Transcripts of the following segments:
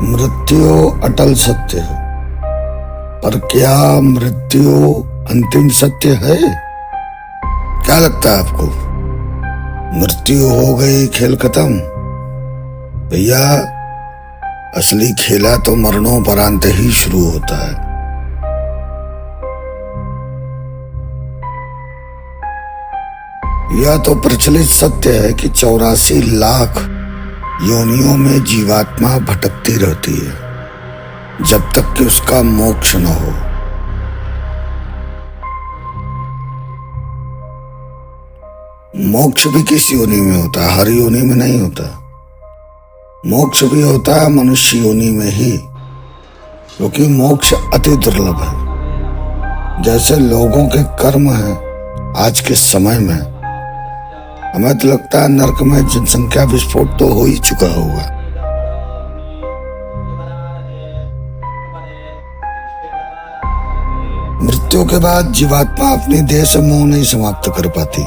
मृत्यु अटल सत्य है, पर क्या मृत्यु अंतिम सत्य है? क्या लगता है आपको? मृत्यु हो गई, खेल खत्म? भैया, असली खेला तो मरणोपरांत ही शुरू होता है। यह तो प्रचलित सत्य है कि 84 लाख योनियों में जीवात्मा भटकती रहती है जब तक कि उसका मोक्ष न हो। मोक्ष भी किस योनि में होता है? हर योनि में नहीं होता। मोक्ष भी होता है मनुष्य योनि में ही, क्योंकि मोक्ष अति दुर्लभ है। जैसे लोगों के कर्म हैं आज के समय में, हमें तो लगता है नरक में जनसंख्या विस्फोट तो हो ही चुका होगा। मृत्यु के बाद जीवात्मा अपनी देह से मोह नहीं समाप्त कर पाती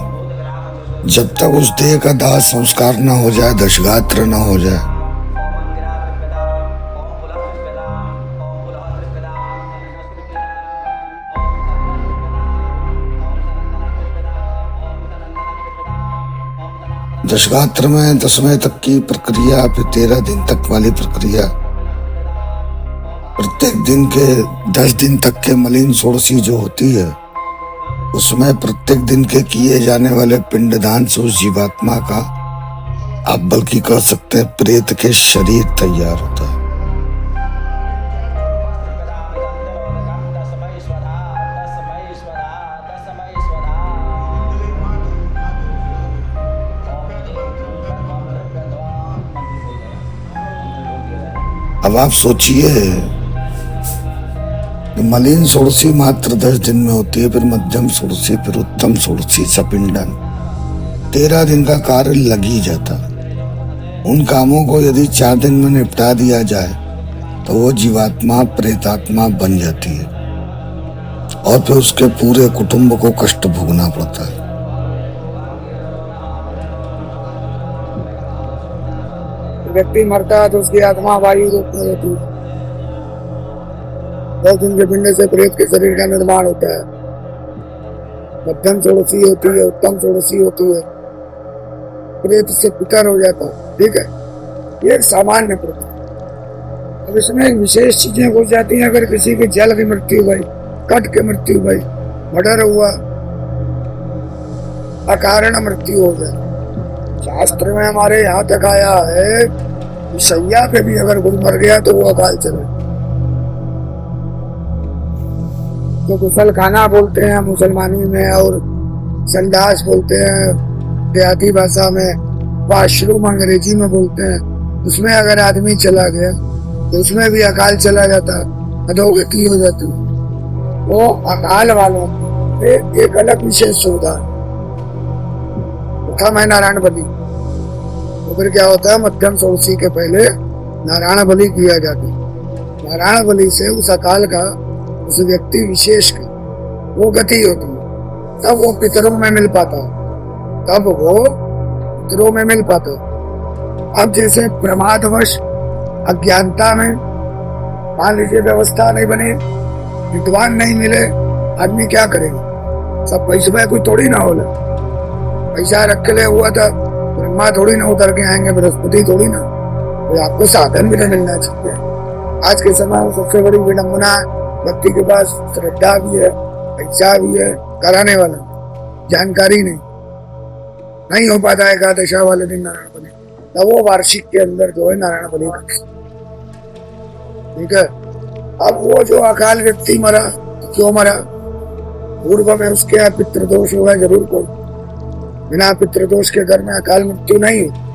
जब तक उस देह का दाह संस्कार न हो जाए, दशगात्र न हो जाए। दशगात्र में 10वें तक की प्रक्रिया, फिर 13 दिन तक वाली प्रक्रिया, प्रत्येक दिन के 10 दिन तक के मलिन षोडशी जो होती है, उसमें प्रत्येक दिन के किए जाने वाले पिंडदान से उस जीवात्मा का, आप बल्कि कह सकते हैं प्रेत के शरीर तैयार होता है। अब आप सोचिए कि मलिन षोडशी मात्र 10 दिन में होती है, फिर मध्यम षोडशी, फिर उत्तम षोडशी, सपिंडन, 13 दिन का कार्य लग ही जाता। उन कामों को यदि 4 दिन में निपटा दिया जाए तो वो जीवात्मा प्रेतात्मा बन जाती है और फिर उसके पूरे कुटुंब को कष्ट भोगना पड़ता है। व्यक्ति मरता है तो उसकी आत्मा वायु रूप में रहती है। 10 दिन के पिंड से प्रेत के शरीर का निर्माण होता है। मध्यम षोडशी होती है, उत्तम षोडशी होती है, प्रेत से पितर हो जाता है। ठीक है, ये एक सामान्य प्रकार। अब इसमें विशेष चीजें हो जाती हैं। अगर किसी की जल की मृत्यु भई, कट के मृत्यु भई, मर्डर हुआ, अकारण मृत्यु हो जाए, शास्त्र में हमारे यहाँ तक आया है कि शैया पे भी अगर कोई मर गया तो वो अकाल चले। तो गुसल खाना बोलते हैं मुसलमानी में, और संडास बोलते हैं देहाती भाषा में, वाशरूम अंग्रेजी में बोलते हैं। उसमें अगर आदमी चला गया तो उसमें भी अकाल चला जाता, अधोगति हो जाती। वो अकाल वालों में एक अलग विशेष सुविधा था। मैं नारायण बलि, तो फिर क्या होता है, मध्यम षोडशी के पहले नारायण बलि किया जाता है। नारायण बलि से उस अकाल का, उस व्यक्ति विशेष की वो गति होती है, तब वो पितरों में मिल पाता है, तब वो पितरों में मिल पाता है। अब जैसे प्रमादवश अज्ञानता में मान लीजिए व्यवस्था नहीं बनी, विद्वान नहीं मिले, आदमी क्या करेगा? सब पैसे में कोई थोड़ी ना होला, पैसा रख के ले हुआ था, ब्रह्मा थोड़ी ना उतर के आएंगे, बृहस्पति थोड़ी ना। तो आपको साधन भी नहीं मिलना चाहिए। आज के समय में सबसे बड़ी विडंबना, व्यक्ति के पास श्रद्धा भी है, पैसा भी है, कराने वाला जानकारी नहीं हो पाता है। एकादशा वाले दिन नारायण बलि, तब वो वार्षिक के अंदर जो है नारायण बलि करते। ठीक है, अब वो जो अकाल व्यक्ति मरा, क्यों मरा? पूर्व में उसके यहाँ पितृदोष होगा जरूर कोई। बिना पितृदोष के घर में अकाल मृत्यु नहीं हो।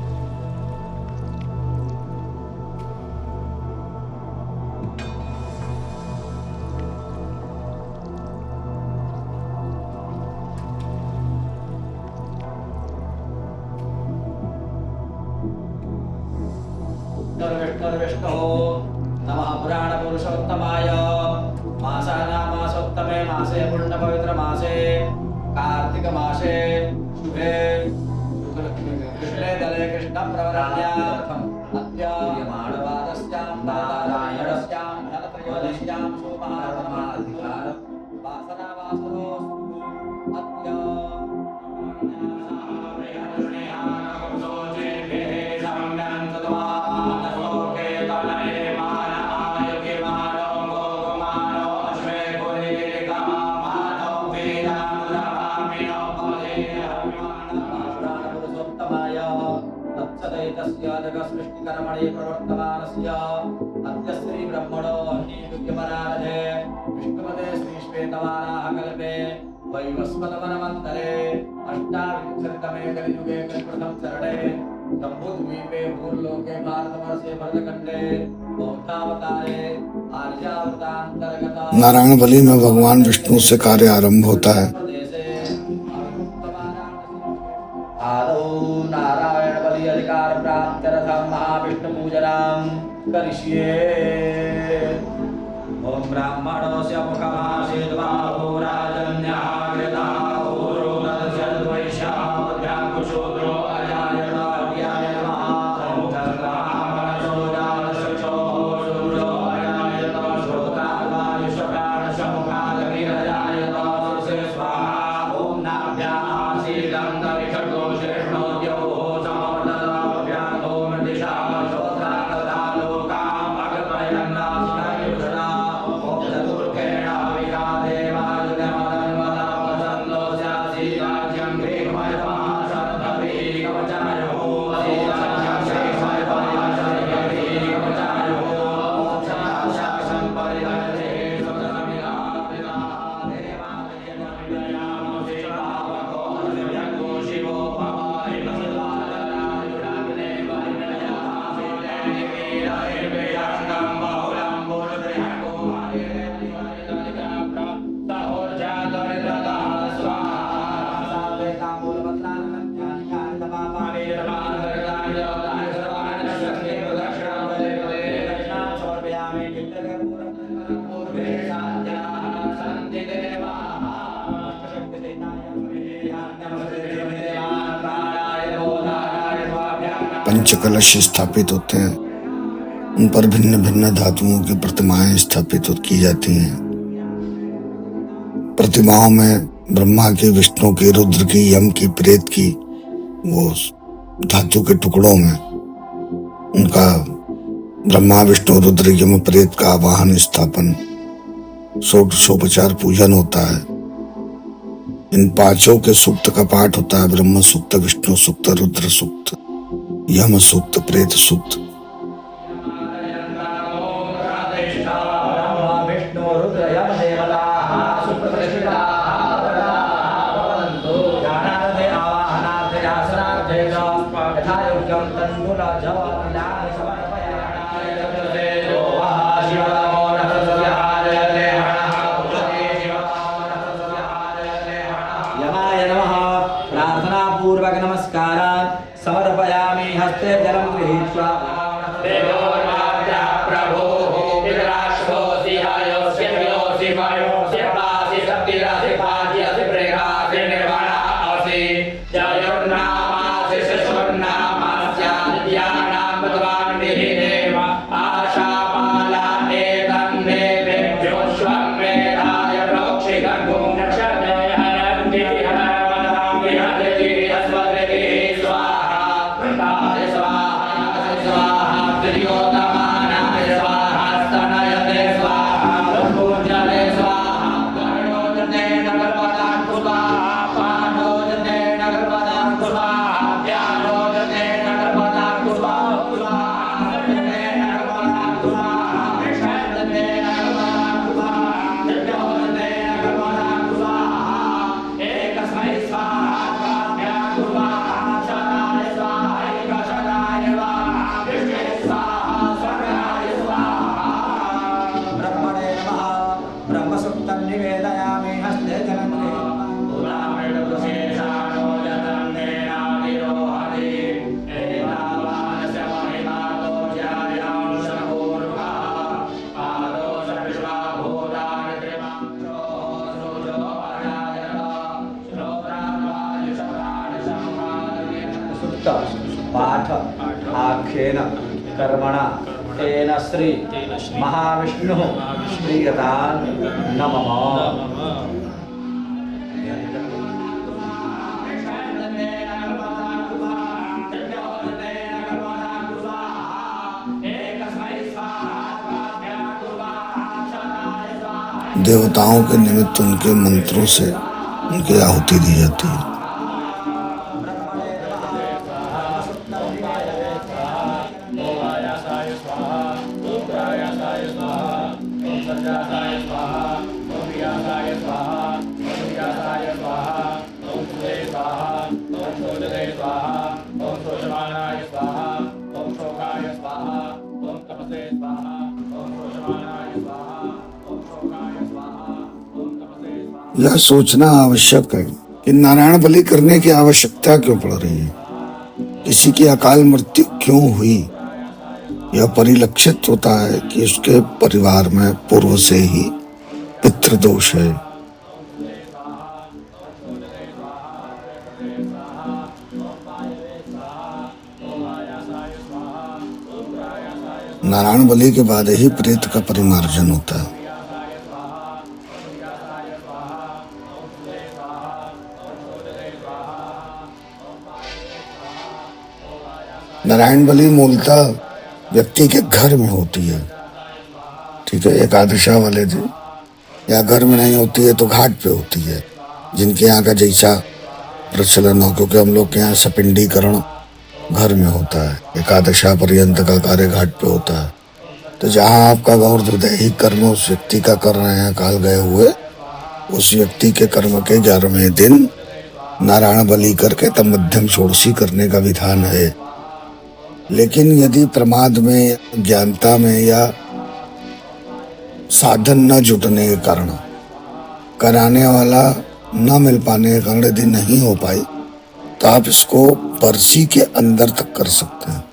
नमः पुराण पुरुषोत्तमाय। मासानामासोत्तमे मासे पुण्य पवित्र मासे कार्तिक मासे शुभे कृष्णे दले कृष्ण प्रवरण्यार्थम् अद्य माणवादस्यां सृष्टिकर्मणे प्रवर्तमानस्य अद्य श्री ब्रह्मणो अग्नियुग्यमनारधे विष्णुपदे श्री श्वेतवाराह कल्पे वैवस्वतवनमन्तरे अष्टाविंशतितमे कलियुगे कलिप्रथम चरणे जम्बूद्वीपे भूर्लोके भारतवर्षे भरतखण्डे बौद्धावतारे आर्यावतान्तर्गत नारायण बलि में भगवान विष्णु से कार्य आरंभ होता है। आदौ नारायण बलि अधिकार प्राप्त्यर्थं महाविष्णु पूजनां करिष्ये। ओम ब्राह्मणस्य मुखमासीत् बाहु राजन्याग्रता पूर्वोदस्यद्वैश्यावद्भ्याकुशूद्रो अजायत अज्ञाय नमः। ओम धर्मामनसोजातशक्षो शूद्रो अजायत श्रोत्राद्वायुष्प्राणसमुखादगिरजायत सुरसे स्वाहा। ओम नाभ्यासीदं दविषर्गो शेषणोद्यो समवर्तताभ्यागो मृदिशा श्रोत्रागता लोकाम् अगपयन्नाशिकायुषदा। ओम चतुर्खेण विकादेवाजुनमदन्वदा वसन्तो स्यासि राज्यं ग्रीमयतमः कवचायो असीराज्यं श्रीमयतमः कवचायो। ओम शासनं परिधर्ते सुतसमिधा पिता देवालयनमिदयामो श्रीभावको अस्य शिवो भवाय नमस्काररायुराग्ने वरिणयाः वीरैर्वेयाङ्गं बहुलं बुद्धिर्को सहोर्जातरिद्रतः स्वाहा। सावेताम्बूलपत्राणि तपापानि निर्माणकार्याय सर्वाणि शक्ति प्रदक्षिणां दक्षिणां समर्पयामि। पूर्वे साध्याः सन्ति देवाः पंचकलश स्थापित होते हैं, उन पर भिन्न भिन्न धातुओं की प्रतिमाएं स्थापित की जाती हैं। प्रतिमाओं में ब्रह्मा की, विष्णु की, रुद्र की, यम की, प्रेत की, वो धातु के टुकड़ों में उनका ब्रह्मा विष्णु रुद्र यम प्रेत का आवाहन स्थापन षोडशोपचार पूजन होता है। इन पांचों के सूक्त का पाठ होता है, ब्रह्म सूक्त, विष्णु सूक्त, रुद्र सूक्त, यम सूक्त, प्रेत सूक्त। विष्णु रुद्र यम देवताः सुप्रतिष्ठिताः भवन्तु। ज्ञानार्थे आवाहनार्थे आसनार्थे च यथा योग्यं तण्डुलजवतिलानि समर्पयामि। शिवनमो नमस्ते यमाय नमः। प्रार्थनापूर्वक नमस्कारान् समर्पयामि। हस्ते जलं गृहीत्वा पाठ आख्येन कर्मणा तेन श्री महाविष्णुः प्रीयतां नमः। देवताओं के निमित्त उनके मंत्रों से उनकी आहुति दी जाती है। यह सोचना आवश्यक है कि नारायण बलि करने की आवश्यकता क्यों पड़ रही है, किसी की अकाल मृत्यु क्यों हुई। यह परिलक्षित होता है कि उसके परिवार में पूर्व से ही पितृदोष है। नारायण बलि के बाद ही प्रेत का परिमार्जन होता है। नारायण बलि मूलतः व्यक्ति के घर में होती है, ठीक है, एकादशा वाले दिन, या घर में नहीं होती है तो घाट पे होती है, जिनके यहाँ का जैसा प्रचलन हो, क्योंकि हम लोग के यहाँ सपिंडीकरण घर में होता है, एकादशा पर्यंत का कार्य घाट पे होता है। तो जहाँ आपका गौर दैहिक कर्म उस व्यक्ति का कर रहे हैं काल गए हुए, उस व्यक्ति के कर्म के 11वें दिन नारायण बलि करके तब मध्यम षोडशी करने का विधान है। लेकिन यदि प्रमाद में, ज्ञानता में या साधन न जुटने के कारण, कराने वाला न मिल पाने के कारण यदि नहीं हो पाई, तो आप इसको बरसी के अंदर तक कर सकते हैं।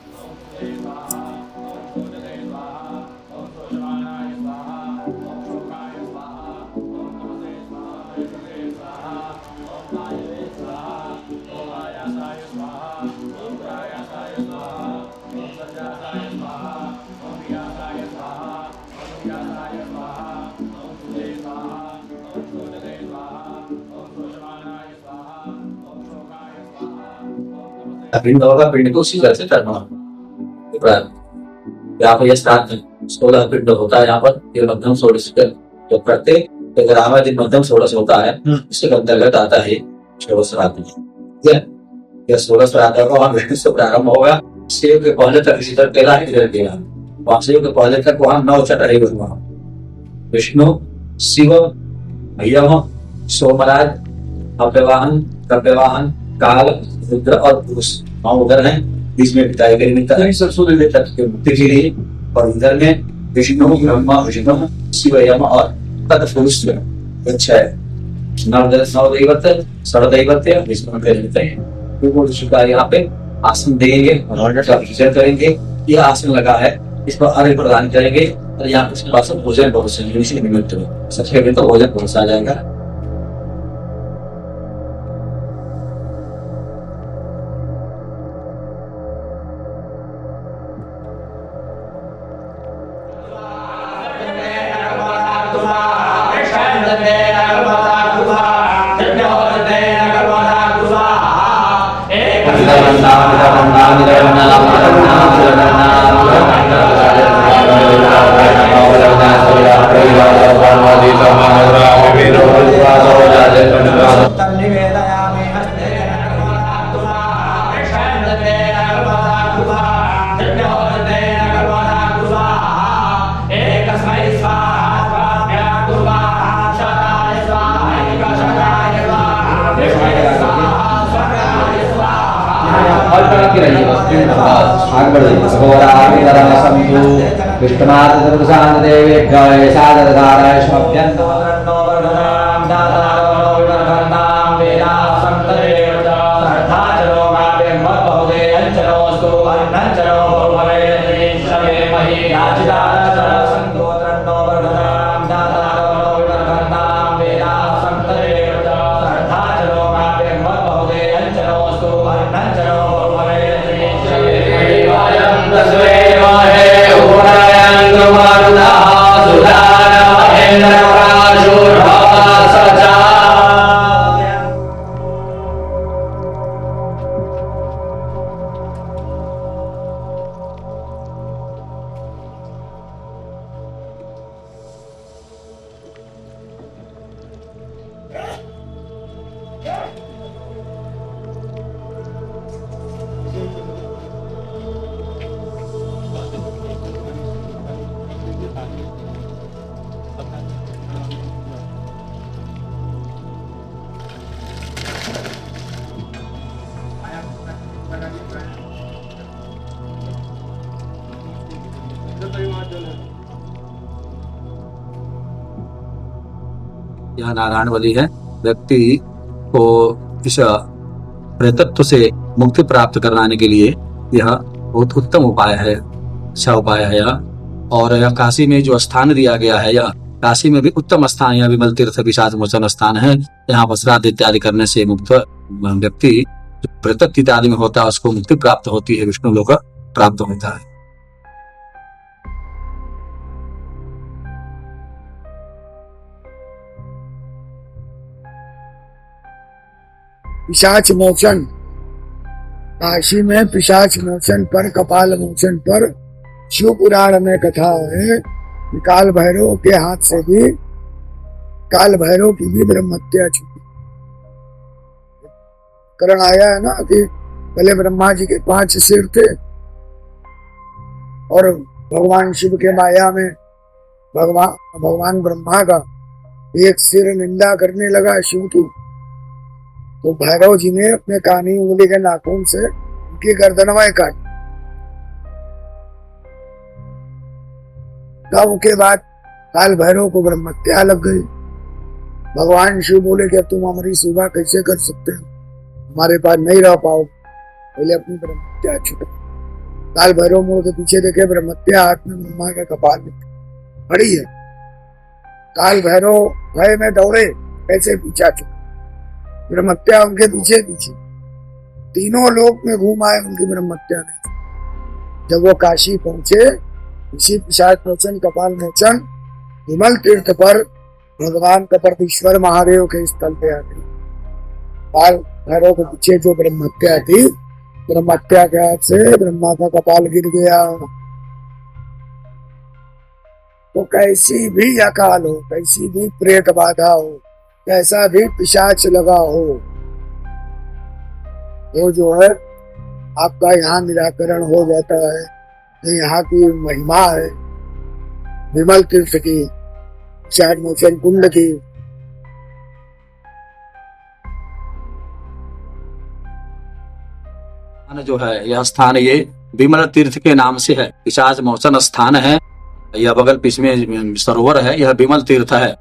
पिंड होगा, पिंड को उसी तरह से करना। यहाँ पर यह श्राद्ध 16 पिंड होता है। यहाँ पर ये मध्यम षोडश जो प्रत्येक 11वां दिन मध्यम षोडश होता है, इसके अंतर्गत आता है षोडश श्राद्ध। ठीक है, यह षोडश श्राद्ध का से प्रारंभ होगा। शिव के पहले तक इसी तरह केला ही देगा। वहां शिव के पहले तक वहां 9 चटाई बनवा, विष्णु, शिव, यम, सोमराज, अव्यवाहन, कव्यवाहन, काल, रुद्र और पुरुष उधर है। बीच में पिता के निमित्त मुक्ति के लिए, और इधर में विष्णु, ब्रह्मा, विष्णु, शिव, यम और तत्पुरुष। अच्छा है, नवदैवत, सर्वदैवत्य विष्णु के निमित्त है। यहाँ पे आसन देंगे, पूजन करेंगे। यह आसन लगा है, इस पर अर्घ्य प्रदान करेंगे और यहाँ पे उसके पास भोजन बहुत से निमित्त में सबसे पहले तो भोजन पहुंचा जाएगा। Sudah यह नारायण बलि है। व्यक्ति को इस प्रेतत्व से मुक्ति प्राप्त कराने के लिए यह बहुत उत्तम उपाय है, अच्छा उपाय है यह। और यह काशी में जो स्थान दिया गया है, यह काशी में भी उत्तम स्थान, यह विमल तीर्थ पिशाच मोचन स्थान है। यहाँ पर श्राद्ध इत्यादि करने से मुक्त व्यक्ति जो प्रेतत्व इत्यादि में होता है उसको मुक्ति प्राप्त होती है, विष्णु लोक प्राप्त होता है। पिशाच मोचन, काशी में पिशाच मोचन पर, कपाल मोचन पर शिव पुराण में कथा है कि काल भैरव के हाथ से भी, काल भैरव की भी ब्रह्म हत्या छुटी। करण आया है ना कि पहले ब्रह्मा जी के 5 सिर थे और भगवान शिव के माया में भगवान ब्रह्मा का एक सिर निंदा करने लगा शिव की, तो भैरव जी ने अपने कानी उंगली के नाखून से उनकी गर्दनवाएं काटी। तब के बाद काल भैरव को ब्रह्म हत्या लग गई। भगवान शिव बोले कि तुम हमारी सेवा कैसे कर सकते हो, हमारे पास नहीं रह पाओ, पहले अपनी ब्रह्म हत्या छुटो। काल भैरव मोड़ के पीछे देखे, ब्रह्म हत्या हाथ में ब्रह्मा के कपाल में खड़ी है। काल भैरव भय में दौड़े, कैसे पीछा छुटे, ब्रह्म हत्या उनके पीछे पीछे, तीनों लोक में घूम आए, उनकी ब्रह्म हत्या नहीं। जब वो काशी पहुंचे, इसी पिशाच मोचन कपाल मोचन विमल तीर्थ पर भगवान कपरदीश्वर महादेव के स्थल पे आते। काल भैरव के पीछे जो ब्रह्म हत्या थी, ब्रह्म हत्या के हाथ से ब्रह्मा का कपाल गिर गया। तो कैसी भी अकाल हो, कैसी भी प्रेत बाधा हो, कैसा भी पिशाच लगा हो, वो जो है आपका यहाँ निराकरण हो जाता है। यहाँ की महिमा है विमल तीर्थ की, पिशाच मोचन कुंड की। जो है यह स्थान, ये विमल तीर्थ के नाम से है, पिशाच मोचन स्थान है। यह बगल में सरोवर है, यह विमल तीर्थ है।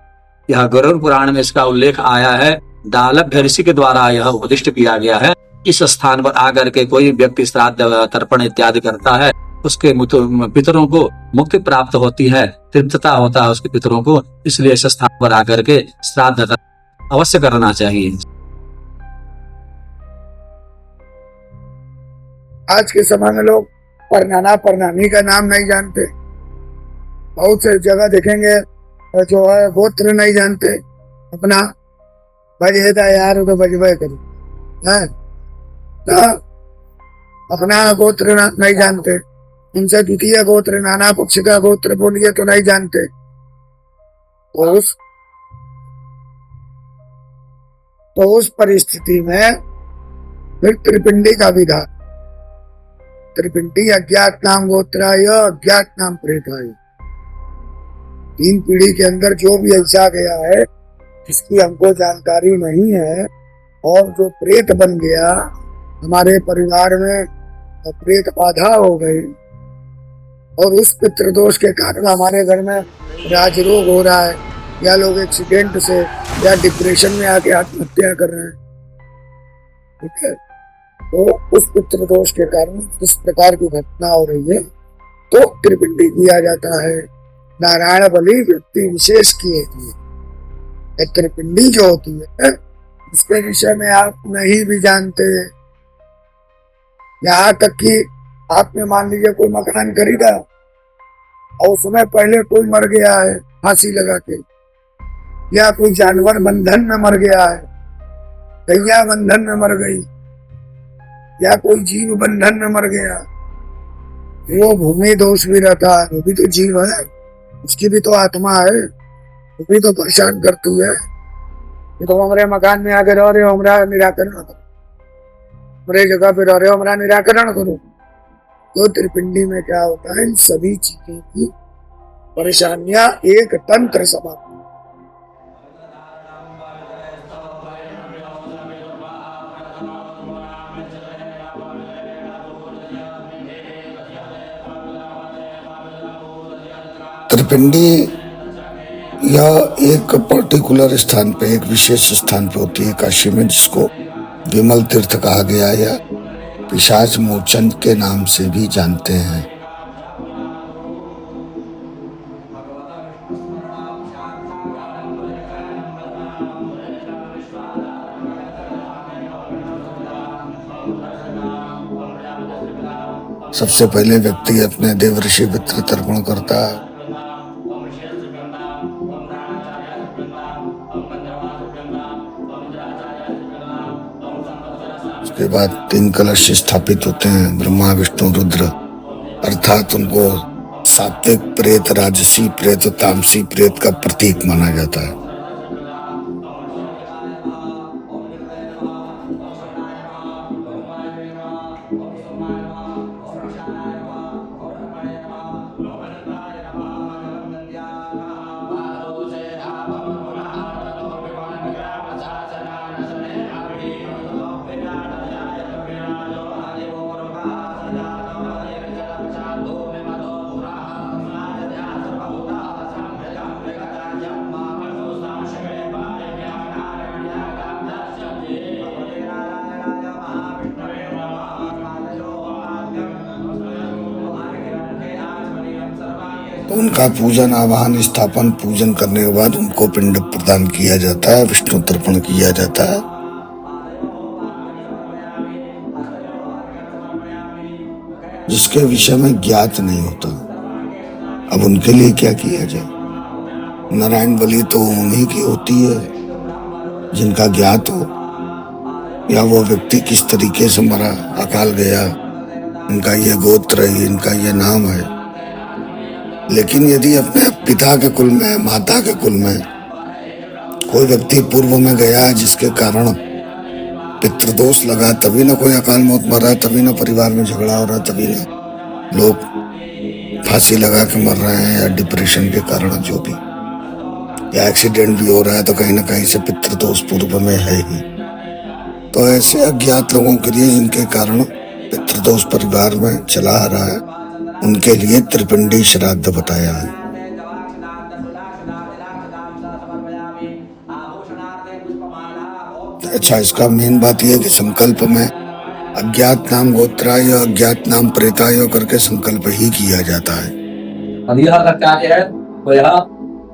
यह गरुड़ पुराण में इसका उल्लेख आया है। दालभ्य ऋषि के द्वारा यह उपदिष्ट किया गया है। इस स्थान पर आकर के कोई व्यक्ति श्राद्ध तर्पण इत्यादि करता है, उसके पितरों को मुक्ति प्राप्त होती है, तृप्तता होता है उसके पितरों को। इसलिए इस स्थान पर आकर के श्राद्ध अवश्य करना चाहिए। आज के समय में लोग परनाना परनानी का नाम नहीं जानते। बहुत से जगह देखेंगे जो है गोत्र नहीं जानते अपना। बजता यार तो बजबे करो, अपना गोत्र नहीं जानते, उनसे द्वितीय गोत्र नाना पक्ष का गोत्र बोलिए तो नहीं जानते। तो उस परिस्थिति में फिर त्रिपिंडी का विधान, त्रिपिंडी अज्ञात नाम गोत्राय अज्ञात नाम प्रेताय। 3 पीढ़ी के अंदर जो भी ऐसा गया है जिसकी हमको जानकारी नहीं है, और जो प्रेत बन गया, हमारे परिवार में प्रेत बाधा हो गई, और उस पितृदोष के कारण हमारे घर में राजरोग हो रहा है, या लोग एक्सीडेंट से या डिप्रेशन में आके आत्महत्या कर रहे हैं, ठीक है, तो उस पितृदोष के कारण इस प्रकार की घटना हो रही है, तो त्रिपिंडी दिया जाता है। नारायण बलि व्यक्ति विशेष की होती है। त्रिपिंडी जो होती है इसके विषय में आप नहीं भी जानते। यहाँ तक कि आपने मान लीजिए कोई मकान खरीदा और उसमें पहले कोई मर गया है फांसी लगा के, या कोई जानवर बंधन में मर गया है, गैया बंधन में मर गई, या कोई जीव बंधन में मर गया, वो भूमि दोष भी रहता है, वो भी तो जीव है, उसकी भी तो आत्मा है, वो भी तो परेशान करती है। तो हमारे मकान में आके रह रहे हो, हमारा निराकरण करो, हमारे जगह पे रह रहे हो, हमारा निराकरण करो। तो त्रिपिंडी में क्या होता है, इन सभी चीजों की परेशानियां एक तंत्र समाप्त। त्रिपिंडी यह एक पर्टिकुलर स्थान पे, एक विशेष स्थान पे होती है काशी में, जिसको विमल तीर्थ कहा गया या पिशाच मोचन के नाम से भी जानते हैं। सबसे पहले व्यक्ति अपने देवर्षि पितृ तर्पण करता है, उसके बाद 3 कलश स्थापित होते हैं, ब्रह्मा विष्णु रुद्र, अर्थात उनको सात्विक प्रेत, राजसी प्रेत, तामसी प्रेत का प्रतीक माना जाता है। तो उनका पूजन, आवाहन, स्थापन, पूजन करने के बाद उनको पिंड प्रदान किया जाता है, विष्णु तर्पण किया जाता है। जिसके विषय में ज्ञात नहीं होता। अब उनके लिए क्या किया जाए? नारायण बलि तो उन्हीं की होती है जिनका ज्ञात हो, या वो व्यक्ति किस तरीके से मरा, अकाल गया, इनका ये गोत्र है, इनका ये नाम है। लेकिन यदि अपने पिता के कुल में, माता के कुल में कोई व्यक्ति पूर्व में गया जिसके कारण पितृदोष लगा, तभी ना कोई अकाल मौत मरा, तभी ना परिवार में झगड़ा हो रहा, तभी ना लोग फांसी लगा के मर रहे हैं, या डिप्रेशन के कारण जो भी, या एक्सीडेंट भी हो रहा है, तो कहीं ना कहीं से पितृदोष पूर्व में है ही। तो ऐसे अज्ञात लोगों के लिए जिनके कारण पितृदोष परिवार में चला आ रहा है, उनके लिए त्रिपिंडी श्राद्ध बताया है। अच्छा, इसका मेन बात यह है कि संकल्प में अज्ञात नाम गोत्राय, अज्ञात नाम प्रेताय करके संकल्प ही किया जाता है। अब यह कार्य है वो यह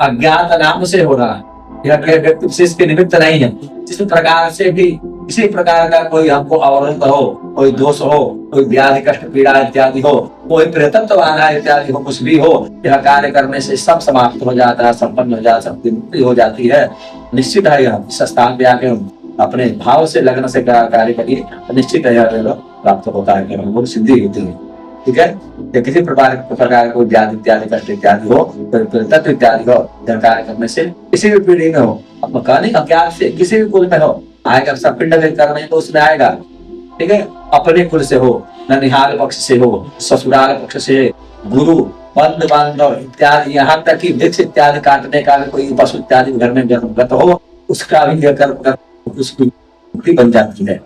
अज्ञात नाम से हो रहा है, यह व्यक्ति विशेष के निमित्त नहीं है। जिस प्रकार से भी किसी प्रकार का कोई हमको अवरोध हो, कोई दोष हो, कोई व्याधि कष्ट पीड़ा इत्यादि हो, कोई प्रेतत्व आना इत्यादि हो, कुछ भी हो, यह कार्य करने से सब समाप्त हो जाता है, संपन्न हो जाता है, सबकी मुक्ति हो जाती है। निश्चित है यह इस स्थान पे आके अपने भाव से लगन से कार्य करिए, निश्चित है यह प्राप्त होता है, सिद्धि होती है। ठीक है, या किसी प्रकार कोई व्याधि इत्यादि कष्ट इत्यादि हो, तत्व इत्यादि हो, कार्य करने से किसी भी पीढ़ी में हो, अब कहने अज्ञात से किसी भी कुल में हो आएगा, सब पिंड करने तो उसमें आएगा। ठीक है, अपने कुल से हो, ननिहाल पक्ष से हो, ससुराल पक्ष से, गुरु, बंधु बांधव इत्यादि, यहाँ तक कि वृक्ष इत्यादि काटने का भी कोई पशु इत्यादि घर में जन्मगत हो, उसका भी कर्म उसकी मुक्ति बन जाती है।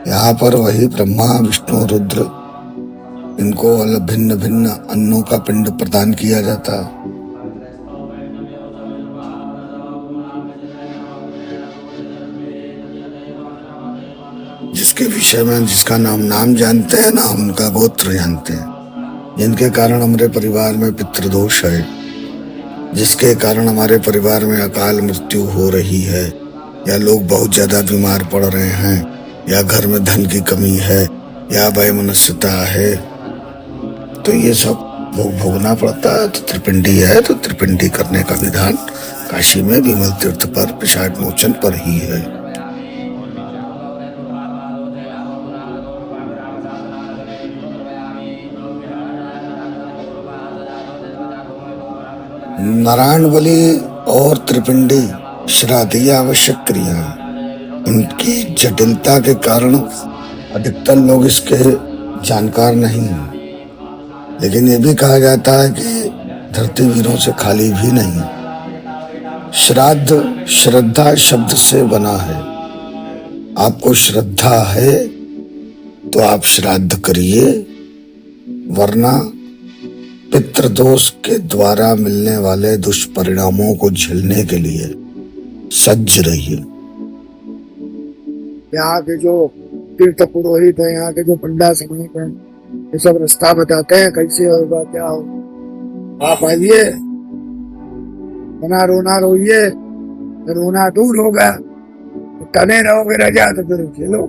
यहाँ पर वही ब्रह्मा विष्णु रुद्र, इनको भिन्न भिन्न अन्नों का पिंड प्रदान किया जाता है। जिसके विषय में, जिसका नाम जानते हैं ना, हम उनका गोत्र जानते हैं, जिनके कारण हमारे परिवार में पितृदोष है, जिसके कारण हमारे परिवार में अकाल मृत्यु हो रही है, या लोग बहुत ज्यादा बीमार पड़ रहे हैं, या घर में धन की कमी है, या वैमनस्यता है, तो ये सब भोगना पड़ता है। तो त्रिपिंडी है, तो त्रिपिंडी करने का विधान काशी में विमल तीर्थ पर, पिशाच मोचन पर ही है। नारायण बलि और त्रिपिंडी श्राद्धीय आवश्यक क्रिया है। उनकी जटिलता के कारण अधिकतर लोग इसके जानकार नहीं हैं, लेकिन ये भी कहा जाता है कि धरती वीरों से खाली भी नहीं। श्राद्ध श्रद्धा शब्द से बना है। आपको श्रद्धा है तो आप श्राद्ध करिए, वरना पितृदोष के द्वारा मिलने वाले दुष्परिणामों को झेलने के लिए सज्ज रहिए। यहाँ के जो तीर्थ पुरोहित है, यहाँ के जो पंडा समेत हैं, ये सब रास्ता बताते हैं कैसे होगा क्या होगा। आप आइए, बना रोना रोइए, रोना दूर होगा। तने रहोगे रजा तो फिर झेलो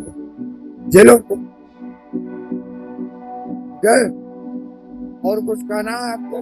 और कुछ कहना है आपको?